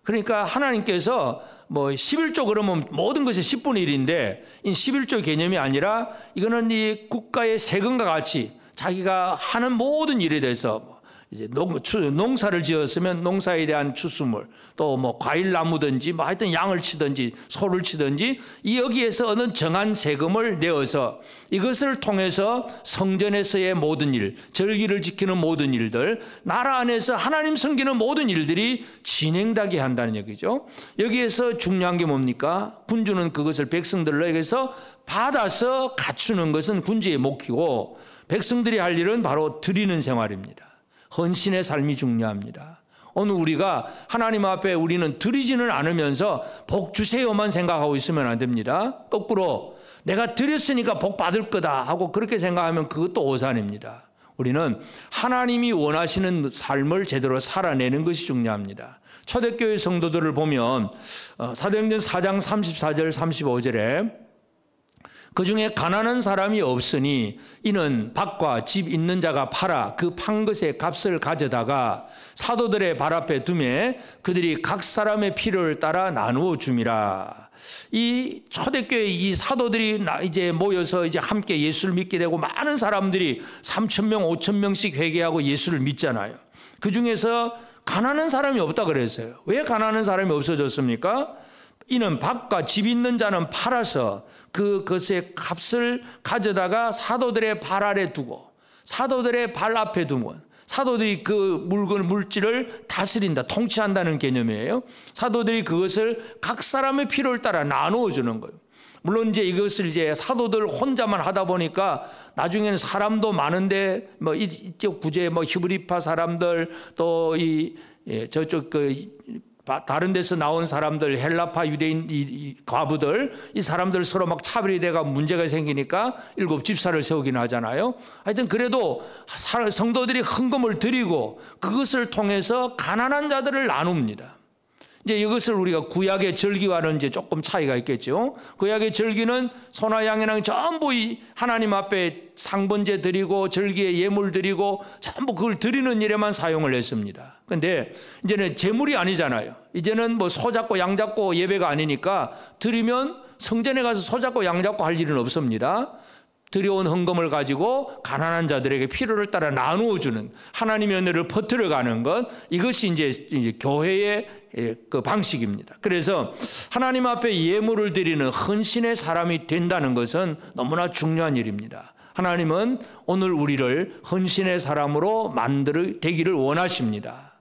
그러니까 하나님께서 11조 그러면 모든 것이 10분의 1인데 이 11조 개념이 아니라 이거는 이 국가의 세금과 같이 자기가 하는 모든 일에 대해서 이제 농사를 지었으면 농사에 대한 추수물, 또 과일 나무든지 하여튼 양을 치든지 소를 치든지 이 여기에서 어느 정한 세금을 내어서 이것을 통해서 성전에서의 모든 일, 절기를 지키는 모든 일들, 나라 안에서 하나님 섬기는 모든 일들이 진행되게 한다는 얘기죠. 여기에서 중요한 게 뭡니까? 군주는 그것을 백성들에게서 받아서 갖추는 것은 군주의 몫이고, 백성들이 할 일은 바로 드리는 생활입니다. 헌신의 삶이 중요합니다. 오늘 우리가 하나님 앞에 우리는 드리지는 않으면서 복 주세요만 생각하고 있으면 안 됩니다. 거꾸로 내가 드렸으니까 복 받을 거다 하고 그렇게 생각하면 그것도 오산입니다. 우리는 하나님이 원하시는 삶을 제대로 살아내는 것이 중요합니다. 초대교회 성도들을 보면 사도행전 4장 34절 35절에 그 중에 가난한 사람이 없으니 이는 밭과 집 있는 자가 팔아 그 판 것의 값을 가져다가 사도들의 발 앞에 두매 그들이 각 사람의 필요를 따라 나누어 줌이라. 이 초대교회 이 사도들이 이제 모여서 이제 함께 예수를 믿게 되고 많은 사람들이 3,000명, 5,000명씩 회개하고 예수를 믿잖아요. 그 중에서 가난한 사람이 없다 그랬어요. 왜 가난한 사람이 없어졌습니까? 이는 밭과 집 있는 자는 팔아서 그것의 값을 가져다가 사도들의 발 아래 두고 사도들의 발 앞에 두면 사도들이 그 물질을 다스린다, 통치한다는 개념이에요. 사도들이 그것을 각 사람의 필요를 따라 나누어 주는 거예요. 물론 이제 이것을 이제 사도들 혼자만 하다 보니까 나중에는 사람도 많은데 이쪽 구제 히브리파 사람들 또 저쪽 다른 데서 나온 사람들, 헬라파 유대인 이 과부들, 이 사람들 서로 막 차별이 돼가 문제가 생기니까 7 집사를 세우긴 하잖아요. 하여튼 그래도 성도들이 헌금을 드리고 그것을 통해서 가난한 자들을 나눕니다. 이제 이것을 우리가 구약의 절기와는 이제 조금 차이가 있겠죠. 구약의 절기는 소나 양이랑 전부 이 하나님 앞에 상번제 드리고 절기에 예물 드리고 전부 그걸 드리는 일에만 사용을 했습니다. 근데 이제는 제물이 아니잖아요. 이제는 뭐 소 잡고 양 잡고 예배가 아니니까 드리면 성전에 가서 소 잡고 양 잡고 할 일은 없습니다. 들여온 헌금을 가지고 가난한 자들에게 필요를 따라 나누어 주는 하나님의 은혜를 퍼뜨려가는 것, 이것이 이제 교회의 그 방식입니다. 그래서 하나님 앞에 예물을 드리는 헌신의 사람이 된다는 것은 너무나 중요한 일입니다. 하나님은 오늘 우리를 헌신의 사람으로 되기를 원하십니다.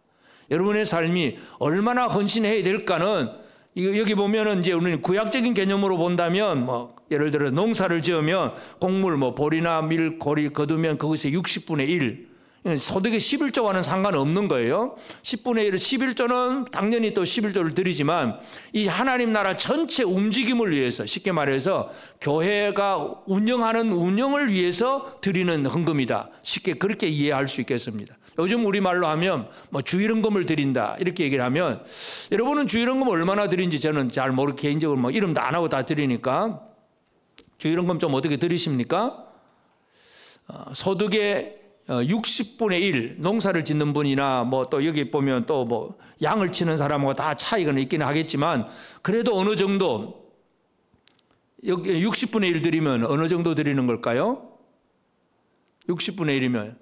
여러분의 삶이 얼마나 헌신해야 될까는 여기 보면은 이제 우리는 구약적인 개념으로 본다면 뭐 예를 들어 농사를 지으면 곡물 뭐 보리나 밀, 고리 거두면 그것의 60분의 1 소득의 11조와는 상관없는 거예요. 10분의 1, 11조는 당연히 또 11조를 드리지만 이 하나님 나라 전체 움직임을 위해서 쉽게 말해서 교회가 운영을 위해서 드리는 헌금이다. 쉽게 그렇게 이해할 수 있겠습니다. 요즘 우리말로 하면 뭐 주일헌금을 드린다 이렇게 얘기를 하면 여러분은 주일헌금을 얼마나 드린지 저는 잘 모르고 개인적으로 뭐 이름도 안 하고 다 드리니까 주일헌금 좀 어떻게 드리십니까? 소득의 60분의 1 농사를 짓는 분이나 뭐 또 여기 보면 또 뭐 양을 치는 사람하고 다 차이가 있기는 하겠지만 그래도 어느 정도 여기 60분의 1 드리면 어느 정도 드리는 걸까요? 60분의 1이면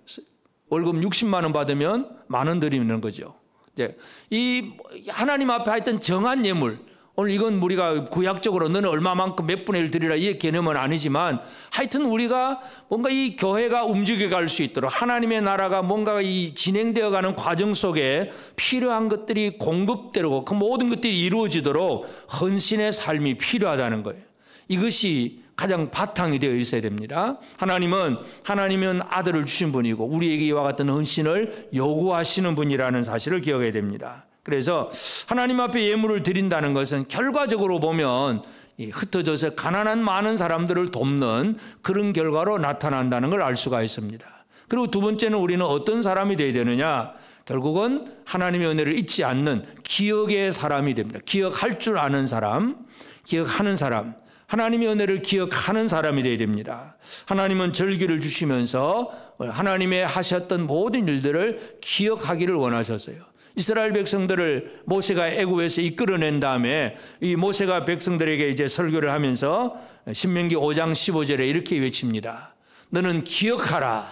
월급 60만 원 받으면 10,000원 드리는 거죠. 이제 이 하나님 앞에 하여튼 정한 예물, 오늘 이건 우리가 구약적으로 너는 얼마만큼 몇 분의 1 드리라 이 개념은 아니지만 하여튼 우리가 뭔가 이 교회가 움직여 갈 수 있도록 하나님의 나라가 뭔가 이 진행되어 가는 과정 속에 필요한 것들이 공급되고 그 모든 것들이 이루어지도록 헌신의 삶이 필요하다는 거예요. 이것이 가장 바탕이 되어 있어야 됩니다. 하나님은 아들을 주신 분이고 우리에게 이와 같은 헌신을 요구하시는 분이라는 사실을 기억해야 됩니다. 그래서 하나님 앞에 예물을 드린다는 것은 결과적으로 보면 흩어져서 가난한 많은 사람들을 돕는 그런 결과로 나타난다는 걸 알 수가 있습니다. 그리고 두 번째는 우리는 어떤 사람이 되어야 되느냐? 결국은 하나님의 은혜를 잊지 않는 기억의 사람이 됩니다. 기억할 줄 아는 사람, 기억하는 사람, 하나님의 은혜를 기억하는 사람이 되어야 됩니다. 하나님은 절기를 주시면서 하나님의 하셨던 모든 일들을 기억하기를 원하셨어요. 이스라엘 백성들을 모세가 애굽에서 이끌어낸 다음에 이 모세가 백성들에게 이제 설교를 하면서 신명기 5장 15절에 이렇게 외칩니다. 너는 기억하라.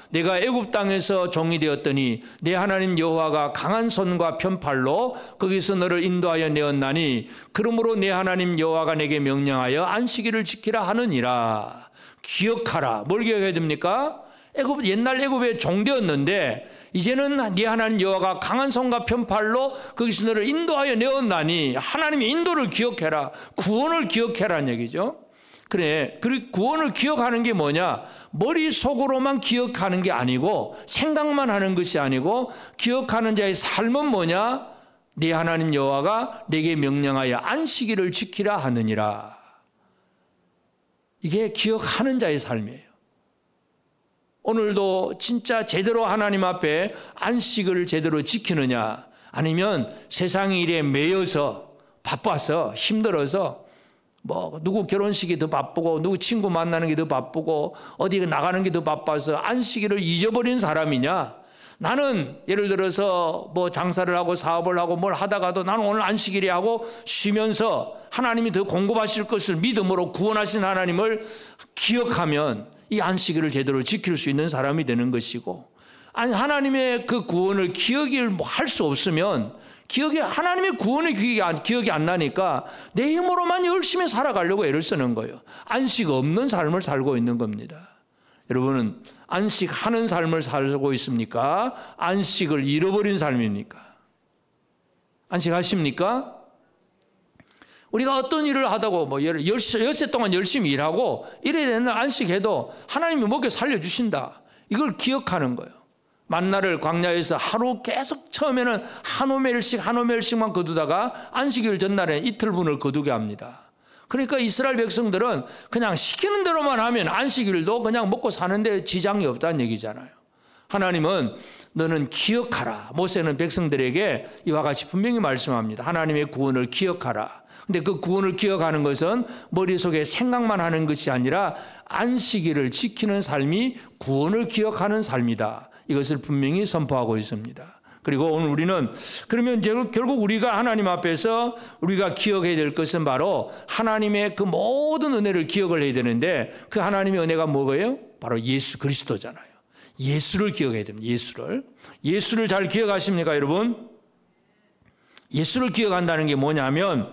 내가 애굽 땅에서 종이 되었더니 내 하나님 여호와가 강한 손과 편팔로 거기서 너를 인도하여 내었나니 그러므로 내 하나님 여호와가 내게 명령하여 안식일을 지키라 하느니라. 기억하라. 뭘 기억해야 됩니까? 옛날 애굽에 종되었는데 이제는 네 하나님 여호와가 강한 손과 편팔로 거기서 너를 인도하여 내었나니 하나님의 인도를 기억해라. 구원을 기억해라는 얘기죠. 그래, 그 구원을 기억하는 게 뭐냐? 머릿속으로만 기억하는 게 아니고 생각만 하는 것이 아니고 기억하는 자의 삶은 뭐냐? 네 하나님 여호와가 내게 명령하여 안식일을 지키라 하느니라. 이게 기억하는 자의 삶이에요. 오늘도 진짜 제대로 하나님 앞에 안식을 제대로 지키느냐, 아니면 세상 일에 매여서 바빠서 힘들어서 뭐 누구 결혼식이 더 바쁘고 누구 친구 만나는 게 더 바쁘고 어디 나가는 게 더 바빠서 안식일을 잊어버린 사람이냐? 나는 예를 들어서 뭐 장사를 하고 사업을 하고 뭘 하다가도 나는 오늘 안식일이 하고 쉬면서 하나님이 더 공급하실 것을 믿음으로 구원하신 하나님을 기억하면 이 안식일을 제대로 지킬 수 있는 사람이 되는 것이고, 아니 하나님의 그 구원을 기억을 할 수 없으면 하나님의 구원의 기억이 안 나니까 내 힘으로만 열심히 살아가려고 애를 쓰는 거예요. 안식 없는 삶을 살고 있는 겁니다. 여러분은 안식하는 삶을 살고 있습니까? 안식을 잃어버린 삶입니까? 안식하십니까? 우리가 어떤 일을 하다고 뭐 엿새 동안 열심히 일하고 이래 되는 안식해도 하나님이 먹여 살려주신다. 이걸 기억하는 거예요. 만나를 광야에서 하루 계속 처음에는 한 오멜씩만 거두다가 안식일 전날에 이틀분을 거두게 합니다. 그러니까 이스라엘 백성들은 그냥 시키는 대로만 하면 안식일도 그냥 먹고 사는데 지장이 없다는 얘기잖아요. 하나님은 너는 기억하라. 모세는 백성들에게 이와 같이 분명히 말씀합니다. 하나님의 구원을 기억하라. 근데 그 구원을 기억하는 것은 머릿속에 생각만 하는 것이 아니라 안식일을 지키는 삶이 구원을 기억하는 삶이다. 이것을 분명히 선포하고 있습니다. 그리고 오늘 우리는 그러면 결국 우리가 하나님 앞에서 우리가 기억해야 될 것은 바로 하나님의 그 모든 은혜를 기억을 해야 되는데 그 하나님의 은혜가 뭐예요? 바로 예수 그리스도잖아요. 예수를 기억해야 됩니다. 예수를 잘 기억하십니까, 여러분? 예수를 기억한다는 게 뭐냐면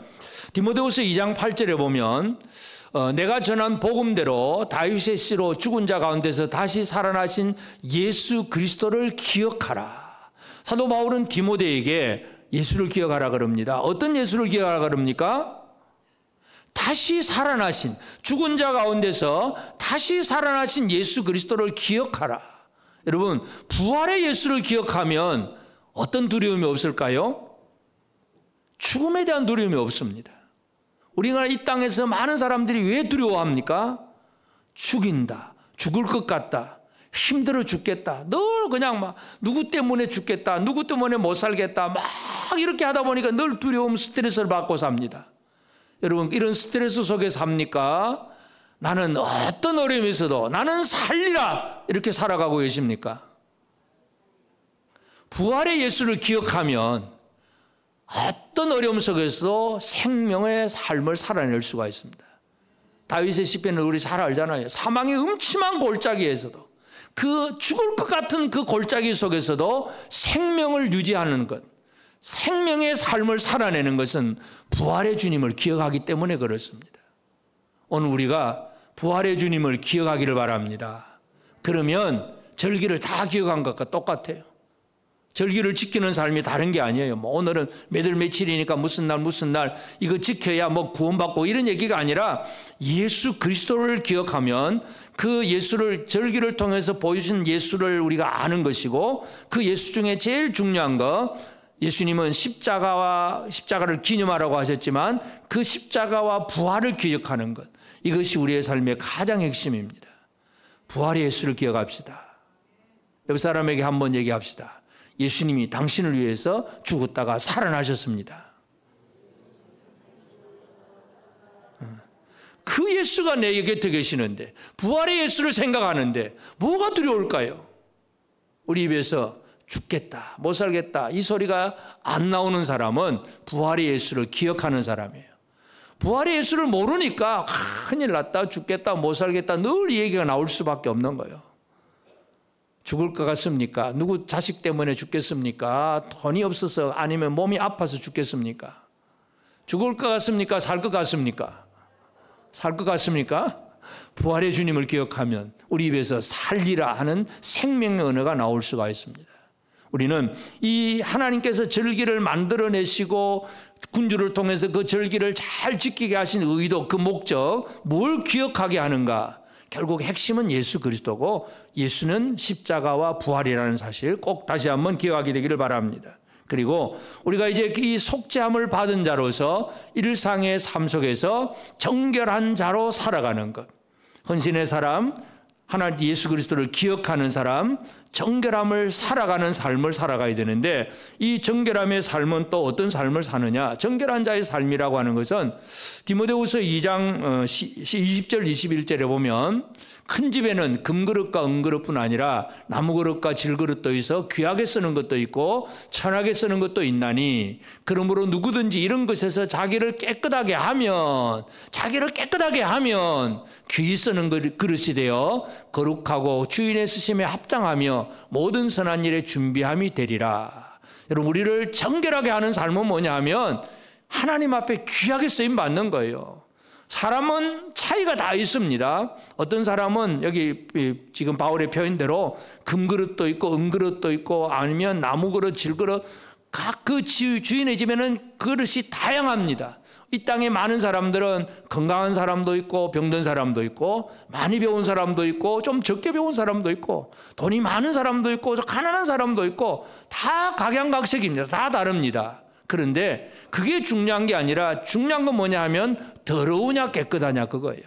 디모데후서 2장 8절에 보면 내가 전한 복음대로 다윗의 씨로 죽은 자 가운데서 다시 살아나신 예수 그리스도를 기억하라. 사도 바울은 디모데에게 예수를 기억하라 그럽니다. 어떤 예수를 기억하라 그럽니까? 다시 살아나신, 죽은 자 가운데서 다시 살아나신 예수 그리스도를 기억하라. 여러분, 부활의 예수를 기억하면 어떤 두려움이 없을까요? 죽음에 대한 두려움이 없습니다. 우리가 이 땅에서 많은 사람들이 왜 두려워합니까? 죽인다, 죽을 것 같다, 힘들어 죽겠다, 늘 그냥 막 누구 때문에 죽겠다, 누구 때문에 못 살겠다, 막 이렇게 하다 보니까 늘 두려움, 스트레스를 받고 삽니다. 여러분, 이런 스트레스 속에 삽니까? 나는 어떤 어려움이 있어도 나는 살리라 이렇게 살아가고 계십니까? 부활의 예수를 기억하면 어떤 어려움 속에서도 생명의 삶을 살아낼 수가 있습니다. 다윗의 시편을 우리 잘 알잖아요. 사망의 음침한 골짜기에서도 그 죽을 것 같은 그 골짜기 속에서도 생명을 유지하는 것, 생명의 삶을 살아내는 것은 부활의 주님을 기억하기 때문에 그렇습니다. 오늘 우리가 부활의 주님을 기억하기를 바랍니다. 그러면 절기를 다 기억한 것과 똑같아요. 절기를 지키는 삶이 다른 게 아니에요. 뭐 오늘은 몇월 며칠이니까 무슨 날 이거 지켜야 뭐 구원받고 이런 얘기가 아니라 예수 그리스도를 기억하면 그 예수를 절기를 통해서 보여주신 예수를 우리가 아는 것이고 그 예수 중에 제일 중요한 거 예수님은 십자가를 기념하라고 하셨지만 그 십자가와 부활을 기억하는 것 이것이 우리의 삶의 가장 핵심입니다. 부활의 예수를 기억합시다. 옆 사람에게 한번 얘기합시다. 예수님이 당신을 위해서 죽었다가 살아나셨습니다. 그 예수가 내 곁에 계시는데 부활의 예수를 생각하는데 뭐가 두려울까요? 우리 입에서 죽겠다, 못 살겠다 이 소리가 안 나오는 사람은 부활의 예수를 기억하는 사람이에요. 부활의 예수를 모르니까 큰일 났다, 죽겠다, 못 살겠다 늘 이 얘기가 나올 수밖에 없는 거예요. 죽을 것 같습니까? 누구 자식 때문에 죽겠습니까? 돈이 없어서 아니면 몸이 아파서 죽겠습니까? 죽을 것 같습니까? 살 것 같습니까? 살 것 같습니까? 부활의 주님을 기억하면 우리 입에서 살리라 하는 생명의 언어가 나올 수가 있습니다. 우리는 이 하나님께서 절기를 만들어내시고 군주를 통해서 그 절기를 잘 지키게 하신 의도, 그 목적, 뭘 기억하게 하는가? 결국 핵심은 예수 그리스도고 예수는 십자가와 부활이라는 사실 꼭 다시 한번 기억하게 되기를 바랍니다. 그리고 우리가 이제 이 속죄함을 받은 자로서 일상의 삶 속에서 정결한 자로 살아가는 것, 헌신의 사람, 하나님 예수 그리스도를 기억하는 사람, 정결함을 살아가는 삶을 살아가야 되는데 이 정결함의 삶은 또 어떤 삶을 사느냐? 정결한 자의 삶이라고 하는 것은 디모데후서 2장 20절 21절에 보면 큰 집에는 금그릇과 은그릇뿐 아니라 나무그릇과 질그릇도 있어 귀하게 쓰는 것도 있고 천하게 쓰는 것도 있나니 그러므로 누구든지 이런 것에서 자기를 깨끗하게 하면 귀히 쓰는 그릇이 되어 거룩하고 주인의 쓰심에 합당하며 모든 선한 일에 준비함이 되리라. 여러분, 우리를 정결하게 하는 삶은 뭐냐 하면 하나님 앞에 귀하게 쓰임 받는 거예요. 사람은 차이가 다 있습니다. 어떤 사람은 여기 지금 바울의 표현대로 금그릇도 있고 은그릇도 있고 아니면 나무그릇, 질그릇 각 그 주인의 집에는 그릇이 다양합니다. 이 땅에 많은 사람들은 건강한 사람도 있고 병든 사람도 있고 많이 배운 사람도 있고 좀 적게 배운 사람도 있고 돈이 많은 사람도 있고 가난한 사람도 있고 다 각양각색입니다. 다 다릅니다. 그런데 그게 중요한 게 아니라 중요한 건 뭐냐 하면 더러우냐 깨끗하냐 그거예요.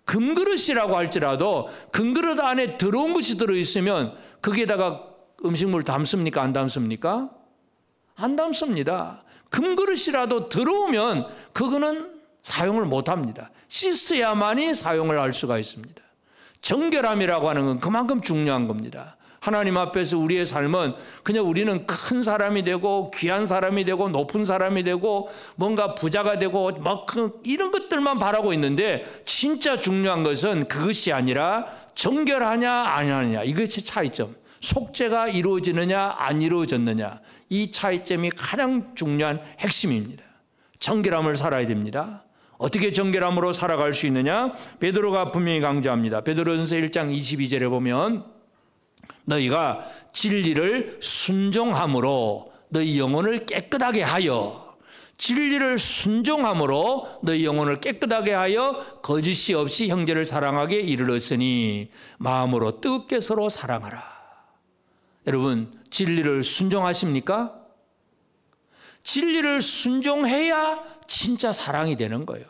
금그릇이라고 할지라도 금그릇 안에 더러운 것이 들어있으면 거기에다가 음식물 담습니까? 안 담습니까? 안 담습니다. 금그릇이라도 더러우면 그거는 사용을 못합니다. 씻어야만이 사용을 할 수가 있습니다. 정결함이라고 하는 건 그만큼 중요한 겁니다. 하나님 앞에서 우리의 삶은 그냥 우리는 큰 사람이 되고 귀한 사람이 되고 높은 사람이 되고 뭔가 부자가 되고 막 이런 것들만 바라고 있는데 진짜 중요한 것은 그것이 아니라 정결하냐 아니하느냐, 이것이 차이점. 속죄가 이루어지느냐 안 이루어졌느냐, 이 차이점이 가장 중요한 핵심입니다. 정결함을 살아야 됩니다. 어떻게 정결함으로 살아갈 수 있느냐? 베드로가 분명히 강조합니다. 베드로전서 1장 22절에 보면 너희가 진리를 순종함으로 너희 영혼을 깨끗하게 하여, 진리를 순종함으로 너희 영혼을 깨끗하게 하여 거짓이 없이 형제를 사랑하게 이르렀으니 마음으로 뜨겁게 서로 사랑하라. 여러분, 진리를 순종하십니까? 진리를 순종해야 진짜 사랑이 되는 거예요.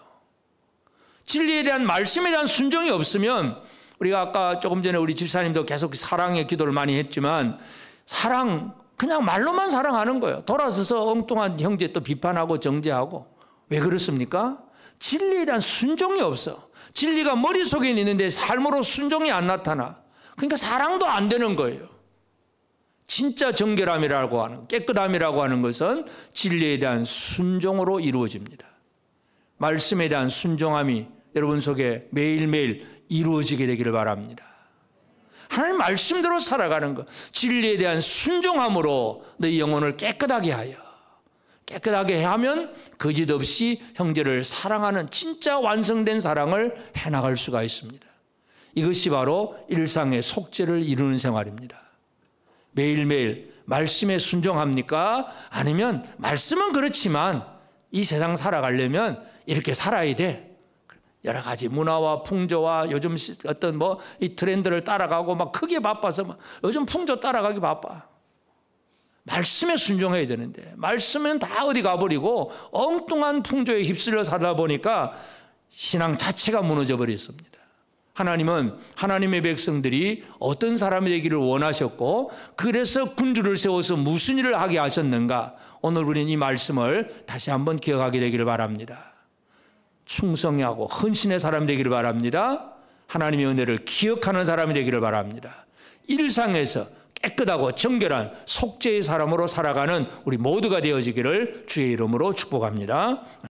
진리에 대한, 말씀에 대한 순종이 없으면, 우리가 아까 조금 전에 우리 집사님도 계속 사랑의 기도를 많이 했지만, 사랑, 그냥 말로만 사랑하는 거예요. 돌아서서 엉뚱한 형제 또 비판하고 정죄하고. 왜 그렇습니까? 진리에 대한 순종이 없어. 진리가 머릿속에 있는데 삶으로 순종이 안 나타나. 그러니까 사랑도 안 되는 거예요. 진짜 정결함이라고 하는, 깨끗함이라고 하는 것은 진리에 대한 순종으로 이루어집니다. 말씀에 대한 순종함이 여러분 속에 매일매일 이루어지게 되기를 바랍니다. 하나님 말씀대로 살아가는 것, 진리에 대한 순종함으로 너희 영혼을 깨끗하게 하여, 깨끗하게 하면 거짓 없이 형제를 사랑하는 진짜 완성된 사랑을 해나갈 수가 있습니다. 이것이 바로 일상의 속죄를 이루는 생활입니다. 매일매일 말씀에 순종합니까? 아니면 말씀은 그렇지만 이 세상 살아가려면 이렇게 살아야 돼. 여러 가지 문화와 풍조와 요즘 어떤 이 트렌드를 따라가고 막 크게 바빠서 막 요즘 풍조 따라가기 바빠. 말씀에 순종해야 되는데 말씀은 다 어디 가버리고 엉뚱한 풍조에 휩쓸려 살다 보니까 신앙 자체가 무너져 버렸습니다. 하나님은 하나님의 백성들이 어떤 사람이 되기를 원하셨고 그래서 군주를 세워서 무슨 일을 하게 하셨는가, 오늘 우리는 이 말씀을 다시 한번 기억하게 되기를 바랍니다. 충성하고 헌신의 사람이 되기를 바랍니다. 하나님의 은혜를 기억하는 사람이 되기를 바랍니다. 일상에서 깨끗하고 정결한 속죄의 사람으로 살아가는 우리 모두가 되어지기를 주의 이름으로 축복합니다.